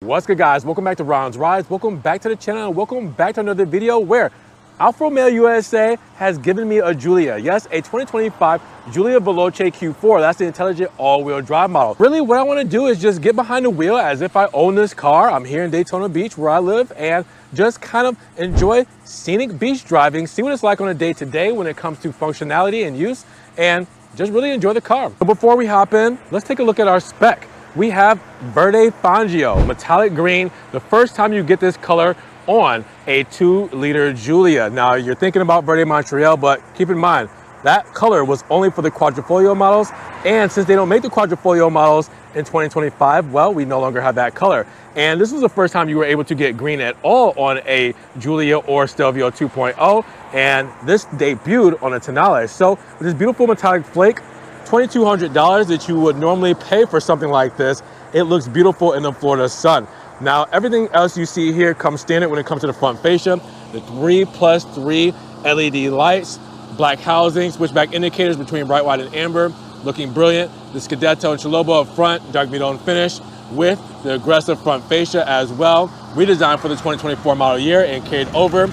What's good, guys? Welcome back to Ron's Rides. Welcome back to the channel and welcome back to another video where Alfa Romeo USA has given me a Giulia. Yes, a 2025 Giulia Veloce Q4. That's the intelligent all-wheel drive model. Really, what I want to do is just get behind the wheel as if I own this car. I'm here in Daytona Beach where I live and just kind of enjoy scenic beach driving, see what it's like on a day-to-day when it comes to functionality and use, and just really enjoy the car. But before we hop in, let's take a look at our spec. We have Verde Fangio, metallic green, the first time you get this color on a 2-liter Giulia. Now, you're thinking about Verde Montreal, but keep in mind, that color was only for the Quadrifoglio models, and since they don't make the Quadrifoglio models in 2025, well, we no longer have that color. And this was the first time you were able to get green at all on a Giulia or Stelvio 2.0, and this debuted on a Tonale. So, with this beautiful metallic flake, $2,200 that you would normally pay for something like this, it looks beautiful in the Florida sun. Now, everything else you see here comes standard when it comes to the front fascia. The 3+3 LED lights, black housing, switchback indicators between bright white and amber, looking brilliant. The Scudetto and Chalobo up front, dark meat-on finish with the aggressive front fascia as well, redesigned for the 2024 model year and carried over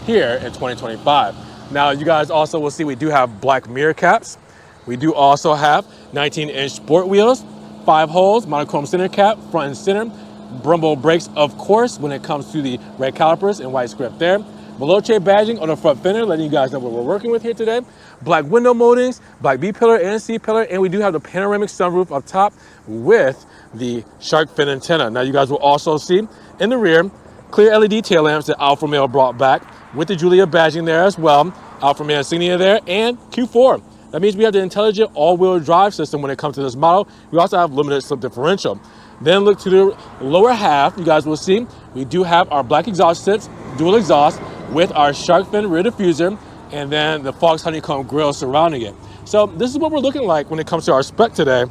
here in 2025. Now, you guys also will see we do have black mirror caps. We do also have 19-inch sport wheels, 5 holes, monochrome center cap, front and center, Brumble brakes, of course, when it comes to the red calipers and white script there. Veloce badging on the front fender, letting you guys know what we're working with here today. Black window moldings, black B-pillar and C-pillar, and we do have the panoramic sunroof up top with the shark fin antenna. Now, you guys will also see in the rear, clear LED tail lamps that Alfa Romeo brought back with the Giulia badging there as well. Alfa Romeo insignia there and Q4. That means we have the intelligent all-wheel drive system when it comes to this model. We also have limited slip differential. Then look to the lower half, you guys will see, we do have our black exhaust tips, dual exhaust with our shark fin rear diffuser, and then the Fox honeycomb grille surrounding it. So this is what we're looking like when it comes to our spec today.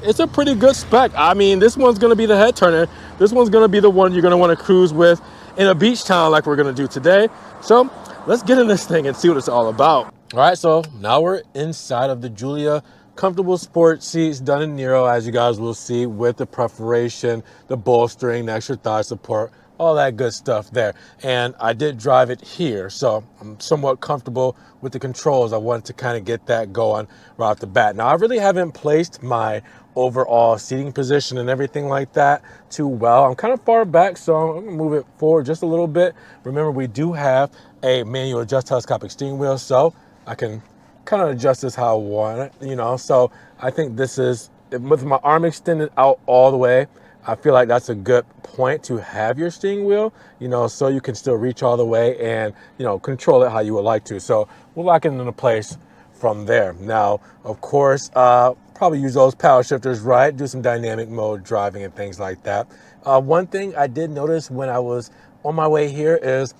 It's a pretty good spec. I mean, this one's gonna be the head turner. This one's gonna be the one you're gonna wanna cruise with in a beach town like we're gonna do today. So let's get in this thing and see what it's all about. All right, so now we're inside of the Giulia. Comfortable sport seats done in Nero, as you guys will see, with the perforation, the bolstering, the extra thigh support, all that good stuff there. And I did drive it here, so I'm somewhat comfortable with the controls. I wanted to kind of get that going right off the bat. Now, I really haven't placed my overall seating position and everything like that too well. I'm kind of far back, so I'm gonna move it forward just a little bit. Remember, we do have a manual adjust telescopic steering wheel, so I can kind of adjust this how I want it, you know. So I think this is, with my arm extended out all the way, I feel like that's a good point to have your steering wheel, you know, so you can still reach all the way and, you know, control it how you would like to. So we'll lock it into place from there. Now, of course, probably use those power shifters, right? Do some dynamic mode driving and things like that. One thing I did notice when I was on my way here is,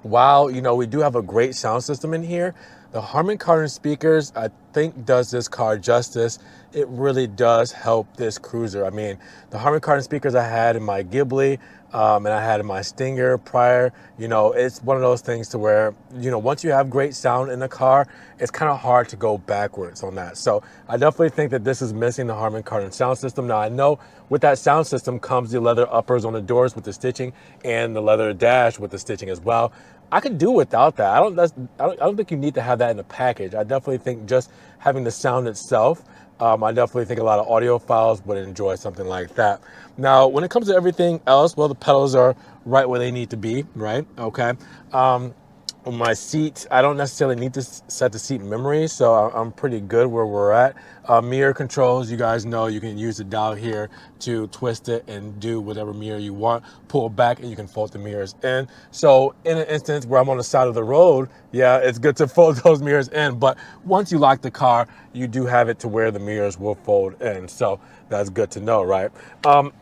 while, you know, we do have a great sound system in here, the Harman Kardon speakers, I think, does this car justice. It really does help this cruiser. I mean, the Harman Kardon speakers I had in my Ghibli and I had in my Stinger prior, you know, it's one of those things to where, you know, once you have great sound in the car, it's kind of hard to go backwards on that. So I definitely think that this is missing the Harman Kardon sound system. Now, I know with that sound system comes the leather uppers on the doors with the stitching and the leather dash with the stitching as well. I could do without that. I don't think you need to have that in the package. I definitely think just having the sound itself, I definitely think a lot of audiophiles would enjoy something like that. Now, when it comes to everything else, well, the pedals are right where they need to be, right? Okay. On my seat, I don't necessarily need to set the seat memory, so I'm pretty good where we're at. Mirror controls, you guys know you can use the dial here to twist it and do whatever mirror you want. Pull back and you can fold the mirrors in. So in an instance where I'm on the side of the road, yeah, it's good to fold those mirrors in. But once you lock the car, you do have it to where the mirrors will fold in. So that's good to know, right?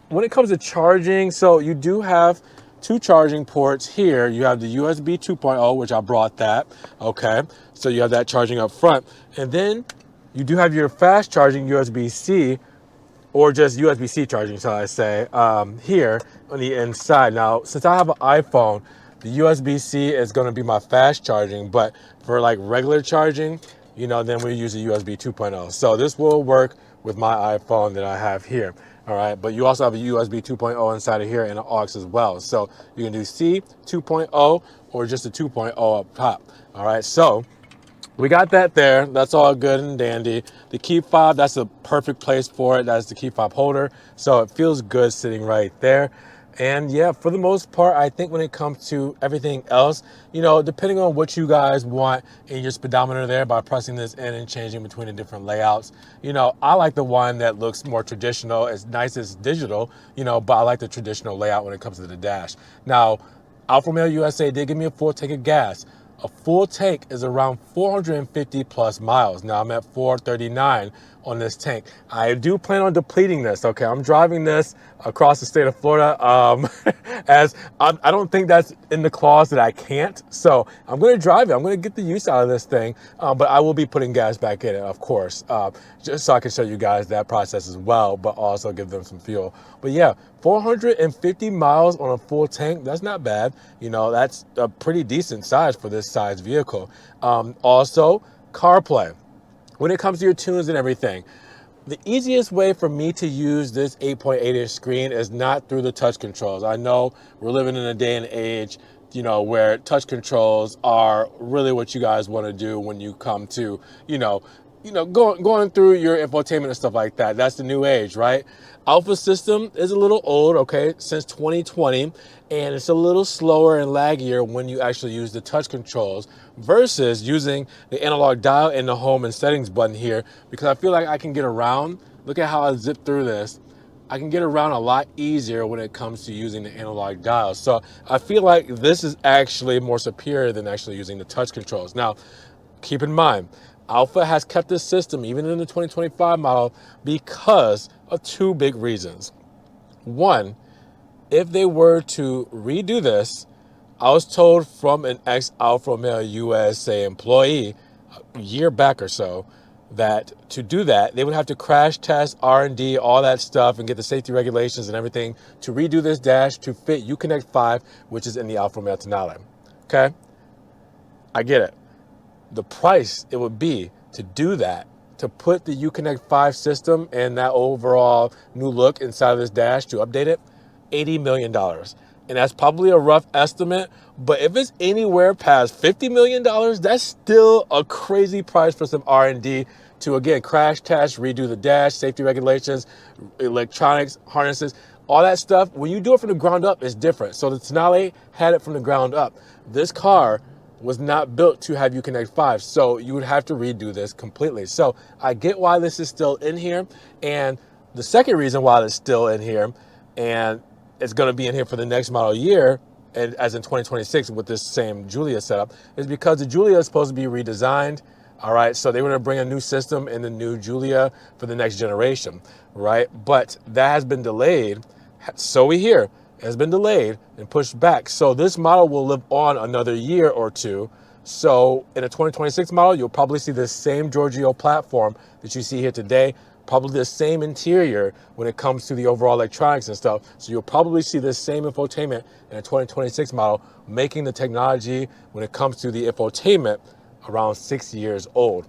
When it comes to charging, so you do have 2 charging ports here. You have the USB 2.0, which I brought that, okay? So you have that charging up front. And then you do have your fast charging USB-C, or just USB-C charging, shall I say, here on the inside. Now, since I have an iPhone, the USB-C is gonna be my fast charging, but for like regular charging, you know, then we use a USB 2.0. So this will work with my iPhone that I have here. All right, but you also have a USB 2.0 inside of here and an aux as well. So you can do C 2.0 or just a 2.0 up top. All right, so we got that there. That's all good and dandy. The key fob, that's a perfect place for it. That's the key fob holder. So it feels good sitting right there. And yeah, for the most part, I think when it comes to everything else, you know, depending on what you guys want in your speedometer there by pressing this in and changing between the different layouts, you know, I like the one that looks more traditional. It's nice, it's digital, you know, but I like the traditional layout when it comes to the dash. Now, Alfa Romeo USA did give me a full tank of gas. A full tank is around 450 plus miles. Now I'm at 439 on this tank. I do plan on depleting this. Okay, I'm driving this across the state of Florida. As I don't think that's in the clause that I can't. So I'm going to drive it. I'm going to get the use out of this thing. But I will be putting gas back in it, of course, just so I can show you guys that process as well, but also give them some fuel. But yeah, 450 miles on a full tank, that's not bad. You know, that's a pretty decent size for this size vehicle. Also, CarPlay. When it comes to your tunes and everything, the easiest way for me to use this 8.8-inch screen is not through the touch controls. I know we're living in a day and age, you know, where touch controls are really what you guys want to do when you come to, going through your infotainment and stuff like that. That's the new age, right? Alpha system is a little old, okay, since 2020, and it's a little slower and laggier when you actually use the touch controls versus using the analog dial and the home and settings button here, because I feel like I can get around. Look at how I zip through this. I can get around a lot easier when it comes to using the analog dial. So I feel like this is actually more superior than actually using the touch controls. Now, keep in mind, Alfa has kept this system even in the 2025 model because of two big reasons. One, if they were to redo this, I was told from an ex-Alfa Romeo USA employee a year back or so that to do that, they would have to crash test, R&D, all that stuff, and get the safety regulations and everything to redo this dash to fit Uconnect 5, which is in the Alfa Romeo Tonale. Okay? I get it. The price it would be to do that, to put the Uconnect 5 system and that overall new look inside of this dash, to update it, $80 million. And that's probably a rough estimate, but if it's anywhere past $50 million, that's still a crazy price for some R&D to, again, crash test, redo the dash, safety regulations, electronics, harnesses, all that stuff. When you do it from the ground up, it's different. So the Tonale had it from the ground up. This car was not built to have Uconnect 5, so you would have to redo this completely. So I get why this is still in here, and the second reason why it's still in here, and it's going to be in here for the next model year, and as in 2026 with this same Giulia setup, is because the Giulia is supposed to be redesigned. All right, so they were going to bring a new system in the new Giulia for the next generation, right? But that has been delayed, so we hear. Has been delayed and pushed back. So this model will live on another year or two. So in a 2026 model, you'll probably see the same Giorgio platform that you see here today, probably the same interior when it comes to the overall electronics and stuff. So you'll probably see this same infotainment in a 2026 model, making the technology when it comes to the infotainment around 6 years old.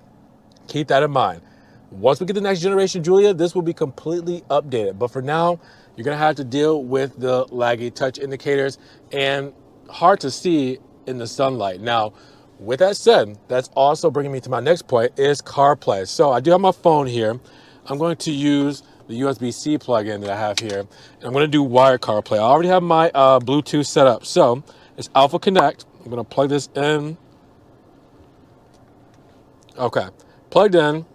Keep that in mind. Once we get the next generation Giulia, this will be completely updated. But for now, you're going to have to deal with the laggy touch indicators and hard to see in the sunlight. Now, with that said, that's also bringing me to my next point is CarPlay. So I do have my phone here. I'm going to use the USB-C plug-in that I have here. And I'm going to do wired CarPlay. I already have my Bluetooth set up. So it's Alpha Connect. I'm going to plug this in. Okay, plugged in.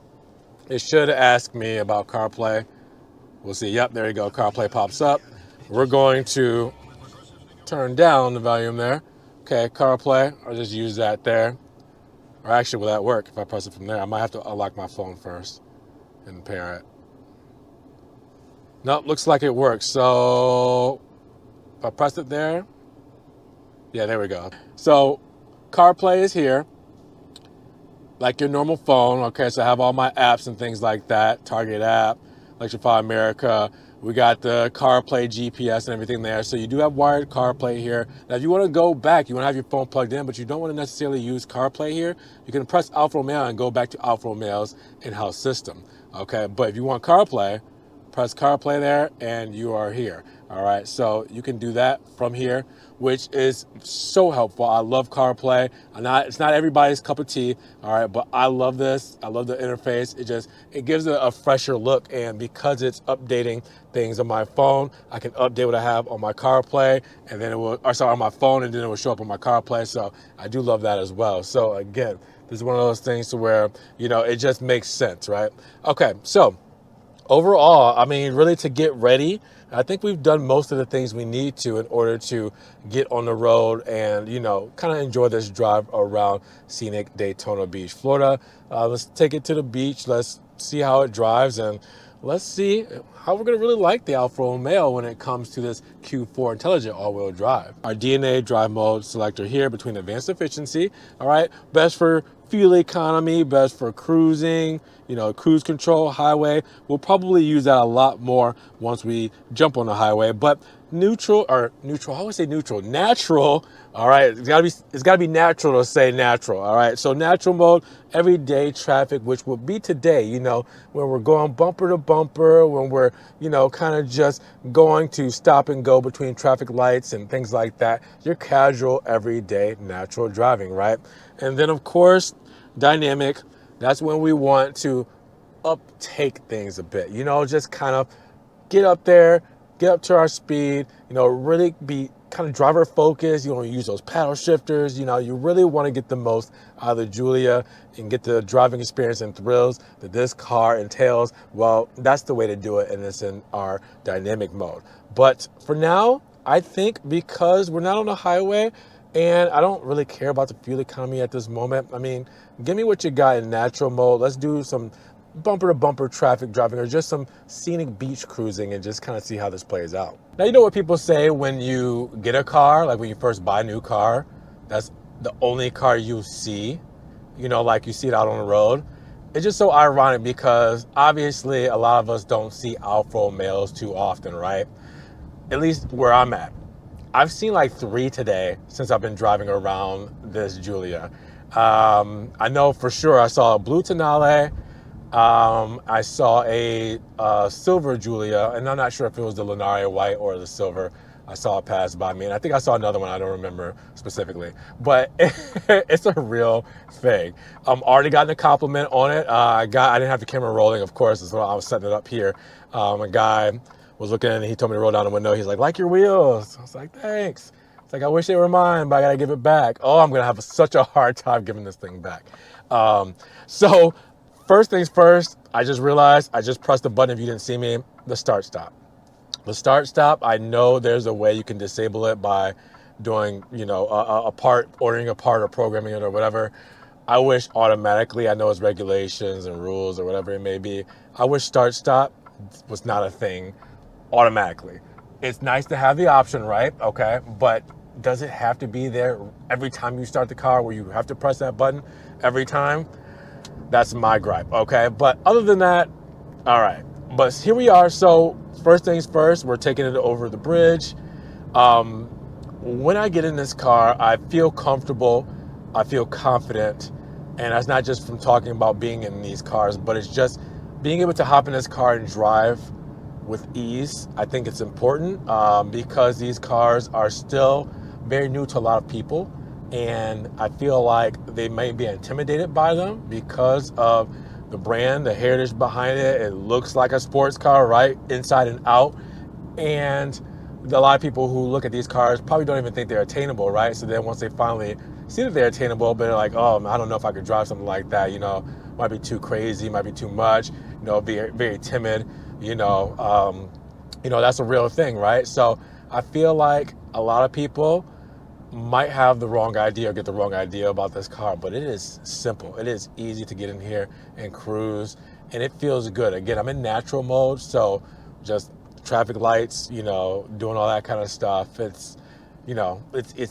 It should ask me about CarPlay. We'll see. Yep, there you go. CarPlay pops up. We're going to turn down the volume there. Okay, CarPlay. I'll just use that there. Or actually, will that work if I press it from there? I might have to unlock my phone first and pair it. Nope, looks like it works. So if I press it there, yeah, there we go. So CarPlay is here, like your normal phone. Okay, so I have all my apps and things like that. Target app, Electrify America. We got the CarPlay GPS and everything there. So you do have wired CarPlay here. Now, if you want to go back, you want to have your phone plugged in, but you don't want to necessarily use CarPlay here, you can press Alfa Romeo and go back to Alfa Romeo's in-house system. Okay, but if you want CarPlay, press CarPlay there and you are here. All right, so you can do that from here, which is so helpful. I love CarPlay. It's not everybody's cup of tea, all right, but I love this. I love the interface. It gives it a fresher look, and because it's updating things on my phone, I can update what I have on my CarPlay, and then on my phone, and then it will show up on my CarPlay. So I do love that as well. So again, this is one of those things to where, it just makes sense, right? Okay, so overall, I mean, really to get ready, I think we've done most of the things we need to in order to get on the road and, kind of enjoy this drive around scenic Daytona Beach, Florida. Let's take it to the beach. Let's see how it drives, and let's see how we're going to really like the Alfa Romeo when it comes to this Q4 intelligent all-wheel drive. Our DNA drive mode selector here between advanced efficiency, all right, best for fuel economy, best for cruising, cruise control, highway. We'll probably use that a lot more once we jump on the highway, but neutral, I always say neutral, natural, all right, it's gotta be natural to say natural, all right? So natural mode, everyday traffic, which will be today, when we're going bumper to bumper, when we're, kind of just going to stop and go between traffic lights and things like that, your casual, everyday, natural driving, right? And then of course, dynamic, that's when we want to uptake things a bit, just kind of get up there, get up to our speed, really be kind of driver focused. You want to use those paddle shifters, you really want to get the most out of the Giulia and get the driving experience and thrills that this car entails. Well, that's the way to do it, and it's in our dynamic mode. But for now, I think because we're not on the highway, and I don't really care about the fuel economy at this moment. I mean, give me what you got in natural mode. Let's do some bumper to bumper traffic driving or just some scenic beach cruising and just kind of see how this plays out. Now, you know what people say when you get a car, like when you first buy a new car, that's the only car you see, like you see it out on the road. It's just so ironic because obviously a lot of us don't see Alfa Romeos too often, right? At least where I'm at. I've seen like 3 today since I've been driving around this Giulia. I know for sure I saw a blue Tonale. I saw a silver Giulia, and I'm not sure if it was the Lunaria white or the silver. I saw it pass by me, and I think I saw another one. I don't remember specifically, but it's a real thing. Already gotten a compliment on it. I didn't have the camera rolling, of course, as well. I was setting it up here. A guy was looking and he told me to roll down the window. He's like your wheels. I was like, thanks. It's like, I wish they were mine, but I gotta give it back. Oh, I'm gonna have such a hard time giving this thing back. So first things first, I just realized I just pressed the button, if you didn't see me, the start stop. The start stop, I know there's a way you can disable it by doing, ordering a part or programming it or whatever. I wish automatically, I know it's regulations and rules or whatever it may be. I wish start stop was not a thing automatically. It's nice to have the option, right? Okay, but does it have to be there every time you start the car where you have to press that button every time? That's my gripe, okay? But other than that, all right. But here we are. So first things first, we're taking it over the bridge. When I get in this car, I feel comfortable. I feel confident. And that's not just from talking about being in these cars, but it's just being able to hop in this car and drive with ease. I think it's important because these cars are still very new to a lot of people. And I feel like they may be intimidated by them because of the brand, the heritage behind it. It looks like a sports car, right? Inside and out. And a lot of people who look at these cars probably don't even think they're attainable, right? So then once they finally see that they're attainable, but they're like, oh, I don't know if I could drive something like that, might be too crazy, might be too much, very, very timid, that's a real thing, right? So I feel like a lot of people might have the wrong idea or get the wrong idea about this car, but it is simple. It is easy to get in here and cruise, and it feels good. Again, I'm in natural mode, so just traffic lights, doing all that kind of stuff. It's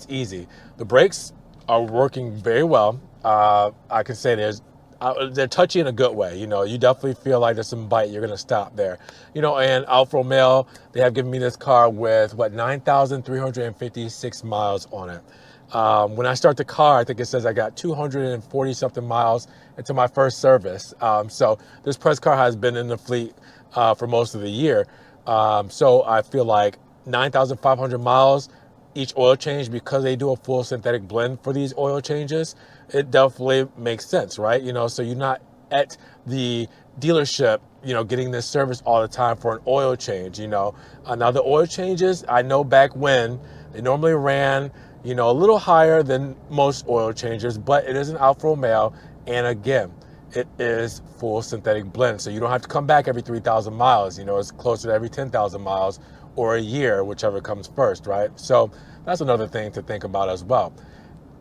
easy. The brakes are working very well. I can say they're touchy in a good way. You definitely feel like there's some bite. You're going to stop there. And Alfa Romeo, they have given me this car with 9,356 miles on it. When I start the car, I think it says I got 240 something miles into my first service. So this press car has been in the fleet for most of the year. So I feel like 9,500 miles each oil change, because they do a full synthetic blend for these oil changes, it definitely makes sense, right? So you're not at the dealership, getting this service all the time for an oil change. Now the oil changes, I know back when they normally ran, a little higher than most oil changers, but it is an Alfa Romeo, and again, it is full synthetic blend, so you don't have to come back every 3,000 miles. It's closer to every 10,000 miles or a year, whichever comes first, right? So that's another thing to think about as well.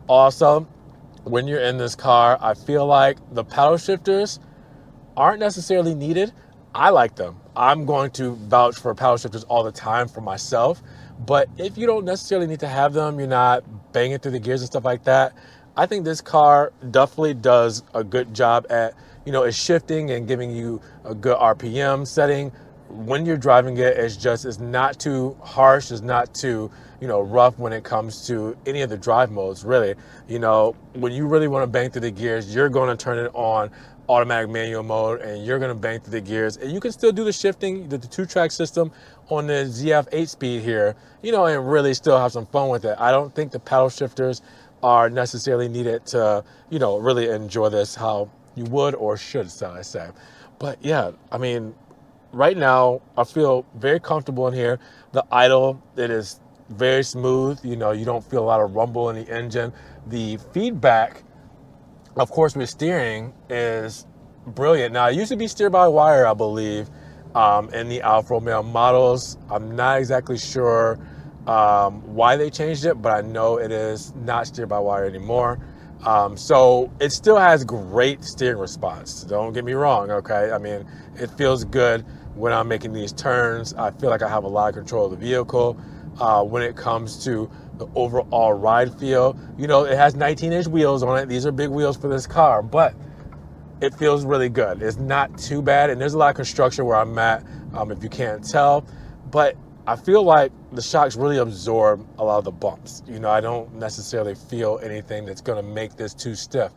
Also, when you're in this car, I feel like the paddle shifters aren't necessarily needed. I like them. I'm going to vouch for paddle shifters all the time for myself. But if you don't necessarily need to have them, you're not banging through the gears and stuff like that, I think this car definitely does a good job at, it's shifting and giving you a good RPM setting. When you're driving it, it's not too harsh, it's not too, rough when it comes to any of the drive modes, really. When you really want to bang through the gears, you're going to turn it on automatic manual mode, and you're going to bang through the gears, and you can still do the shifting, the two-track system on the ZF 8-speed here, and really still have some fun with it. I don't think the paddle shifters are necessarily needed to, really enjoy this how you would or should, so I say. But yeah, I mean, right now I feel very comfortable in here. The idle, it is very smooth. You don't feel a lot of rumble in the engine. The feedback, of course, with steering is brilliant. Now, it used to be steer-by-wire, I believe, in the Alfa Romeo models. I'm not exactly sure why they changed it, but I know it is not steer-by-wire anymore. So it still has great steering response. Don't get me wrong, okay? I mean, it feels good when I'm making these turns. I feel like I have a lot of control of the vehicle. When it comes to the overall ride feel, it has 19-inch wheels on it. These are big wheels for this car, but it feels really good. It's not too bad, and there's a lot of construction where I'm at, if you can't tell, but I feel like the shocks really absorb a lot of the bumps. I don't necessarily feel anything that's going to make this too stiff.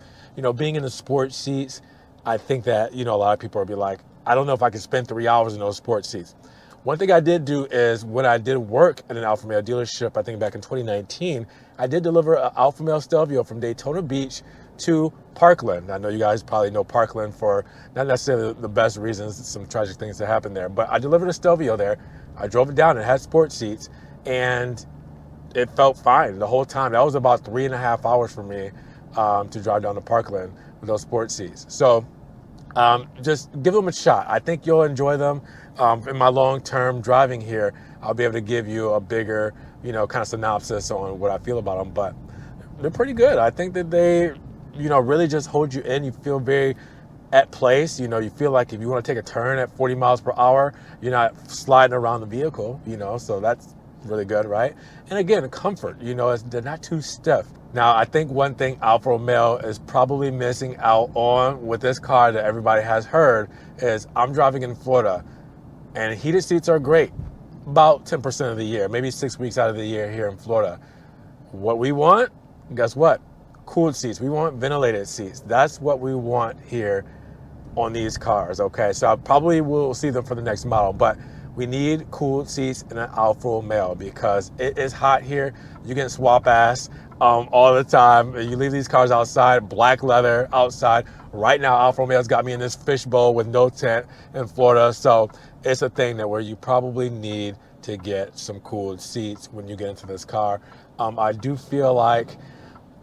Being in the sports seats, I think that, a lot of people will be like, I don't know if I can spend 3 hours in those sports seats. One thing I did do is when I did work at an Alfa Romeo dealership, I think back in 2019, I did deliver an Alfa Romeo Stelvio from Daytona Beach to Parkland. I know you guys probably know Parkland for not necessarily the best reasons, some tragic things that happened there, but I delivered a Stelvio there. I drove it down, it had sports seats, and it felt fine the whole time. That was about 3.5 hours for me to drive down to Parkland with those sports seats. So just give them a shot. I think you'll enjoy them. In my long-term driving here, I'll be able to give you a bigger, kind of synopsis on what I feel about them, but they're pretty good. I think that they, really just hold you in. You feel very at place. You feel like if you want to take a turn at 40 miles per hour, you're not sliding around the vehicle, so that's really good, right? And again, comfort, they're not too stiff. Now, I think one thing Alfa Romeo is probably missing out on with this car that everybody has heard is I'm driving in Florida, and heated seats are great about 10% of the year, maybe 6 weeks out of the year here in Florida. What we want, guess what? Cooled seats. We want ventilated seats. That's what we want here on these cars, okay? So I probably will see them for the next model, but we need cooled seats in an Alfa Romeo because it is hot here. You can swap ass all the time. You leave these cars outside, black leather outside. Right now, Alfa Romeo's got me in this fishbowl with no tent in Florida, so it's a thing that where you probably need to get some cooled seats when you get into this car. I do feel like,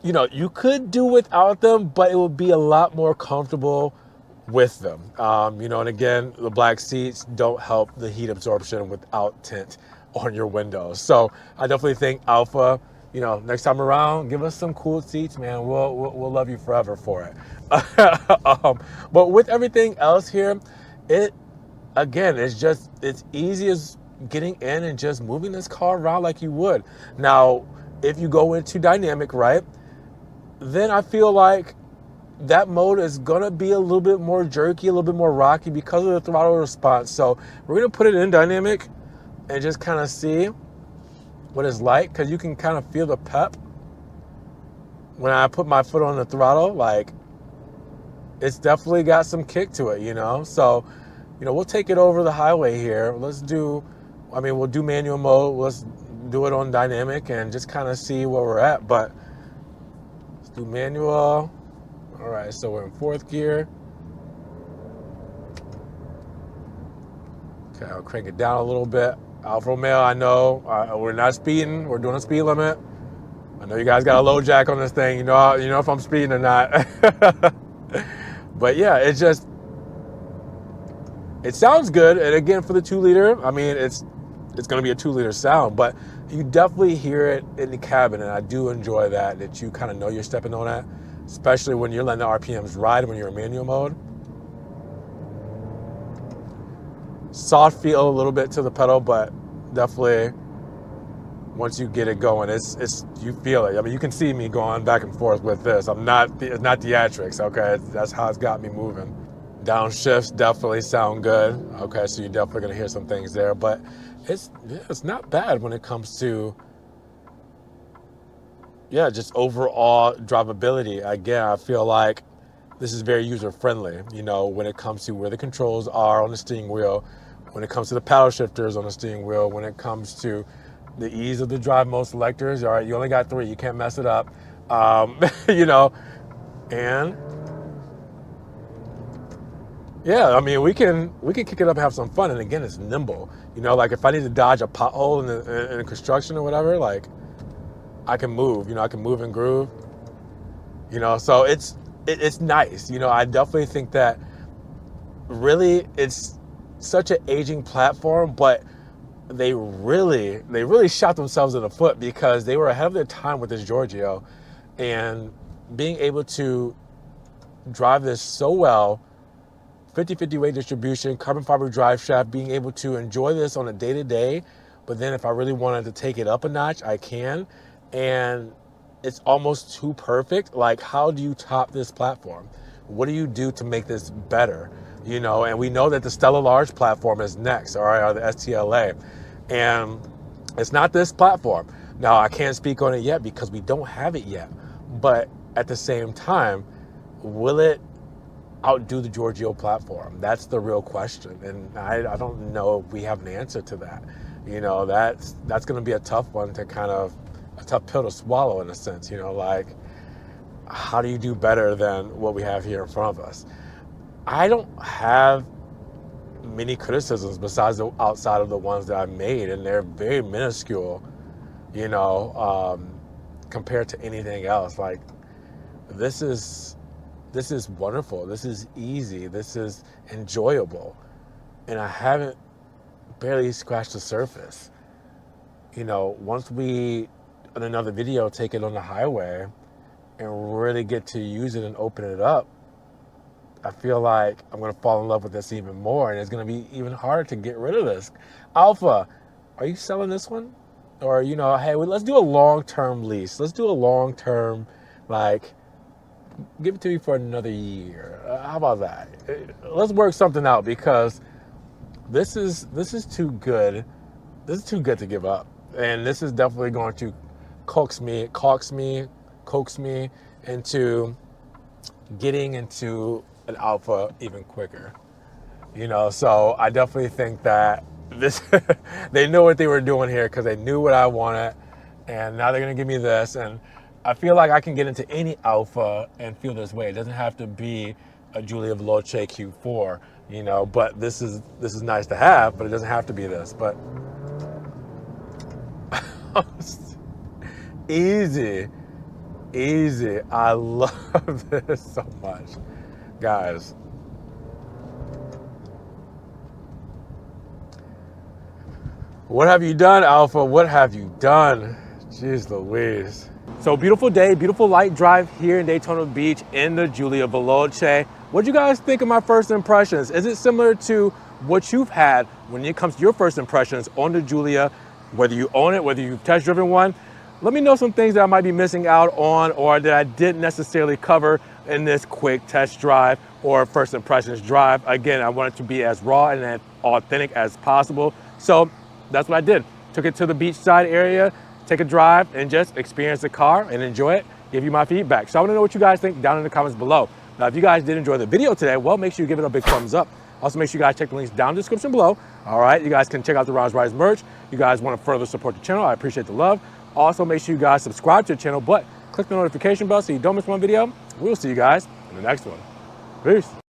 you could do without them, but it would be a lot more comfortable with them. And again, the black seats don't help the heat absorption without tint on your windows. So I definitely think Alfa, next time around, give us some cool seats, man. We'll love you forever for it. But with everything else here, it's easy as getting in and just moving this car around like you would. Now, if you go into dynamic, right, then I feel like that mode is gonna be a little bit more jerky, a little bit more rocky because of the throttle response. So we're gonna put it in dynamic and just kind of see what it's like, because you can kind of feel the pep when I put my foot on the throttle, like, it's definitely got some kick to it, you know? So, you know, we'll take it over the highway here. Let's do, I mean, we'll do manual mode. Let's do it on dynamic and just kind of see where we're at. But let's do manual. All right, so we're in 4th gear. Okay, I'll crank it down a little bit. Alfa Romeo, I know we're not speeding. We're doing a speed limit. I know you guys got a low jack on this thing. You know if I'm speeding or not. But yeah, it sounds good. And again, for the 2-liter, I mean, it's going to be a 2-liter sound, but you definitely hear it in the cabin. And I do enjoy that you kind of know you're stepping on that, especially when you're letting the RPMs ride when you're in manual mode. Soft feel a little bit to the pedal, but definitely once you get it going, it's you feel it. I mean, you can see me going back and forth with this. It's not theatrics, okay? That's how it's got me moving. Downshifts definitely sound good. Okay, so you're definitely gonna hear some things there, but it's not bad when it comes to just overall drivability. Again, I feel like this is very user friendly, you know, when it comes to where the controls are on the steering wheel, when it comes to the paddle shifters on the steering wheel, when it comes to the ease of the drive mode selectors. All right, you only got 3, you can't mess it up. You know, and yeah, I mean, we can kick it up and have some fun. And again, it's nimble. You know, like if I need to dodge a pothole in the construction or whatever, like I can move. You know, I can move and groove. You know, so it's nice. You know, I definitely think that really it's such an aging platform, but they really shot themselves in the foot because they were ahead of their time with this Giorgio, and being able to drive this so well, 50/50 weight distribution, carbon fiber drive shaft, being able to enjoy this on a day-to-day, but then if I really wanted to take it up a notch, I can, and it's almost too perfect. Like, how do you top this platform? What do you do to make this better? You know, and we know that the Stella Large platform is next, all right, or the STLA. And it's not this platform. Now, I can't speak on it yet because we don't have it yet. But at the same time, will it outdo the Giorgio platform? That's the real question. And I don't know if we have an answer to that. You know, that's going to be a tough one to a tough pill to swallow in a sense. You know, like, how do you do better than what we have here in front of us? I don't have many criticisms besides outside of the ones that I made, and they're very minuscule, you know, compared to anything else. Like, this is wonderful. This is easy. This is enjoyable, and I haven't barely scratched the surface. You know, once we in another video take it on the highway and really get to use it and open it up, I feel like I'm going to fall in love with this even more, and it's going to be even harder to get rid of this. Alpha, are you selling this one? Or, you know, hey, let's do a long-term lease. Let's do a long-term, like, give it to me for another year. How about that? Let's work something out, because this is too good. This is too good to give up. And this is definitely going to coax me into getting into an Alpha even quicker, you know. So I definitely think that this they knew what they were doing here, because they knew what I wanted, and now they're gonna give me this. And I feel like I can get into any Alpha and feel this way. It doesn't have to be a Giulia Veloce Q4, you know. But this is nice to have, but it doesn't have to be this. But easy. I love this so much, guys. What have you done, Alpha? What have you done? Jeez Louise. So, beautiful day, beautiful light drive here in Daytona Beach in the Giulia Veloce. What do you guys think of my first impressions? Is it similar to what you've had when it comes to your first impressions on the Giulia, whether you own it, whether you've test driven one? Let me know some things that I might be missing out on, or that I didn't necessarily cover in this quick test drive or first impressions drive. Again, I want it to be as raw and as authentic as possible. So that's what I did. Took it to the beachside area, take a drive, and just experience the car and enjoy it. give you my feedback. So I want to know what you guys think down in the comments below. Now, if you guys did enjoy the video today, well, make sure you give it a big thumbs up. Also, make sure you guys check the links down in the description below. All right, you guys can check out the Ron's Rides merch. You guys want to further support the channel, I appreciate the love. Also, make sure you guys subscribe to the channel, but click the notification bell so you don't miss one video. We'll see you guys in the next one. Peace.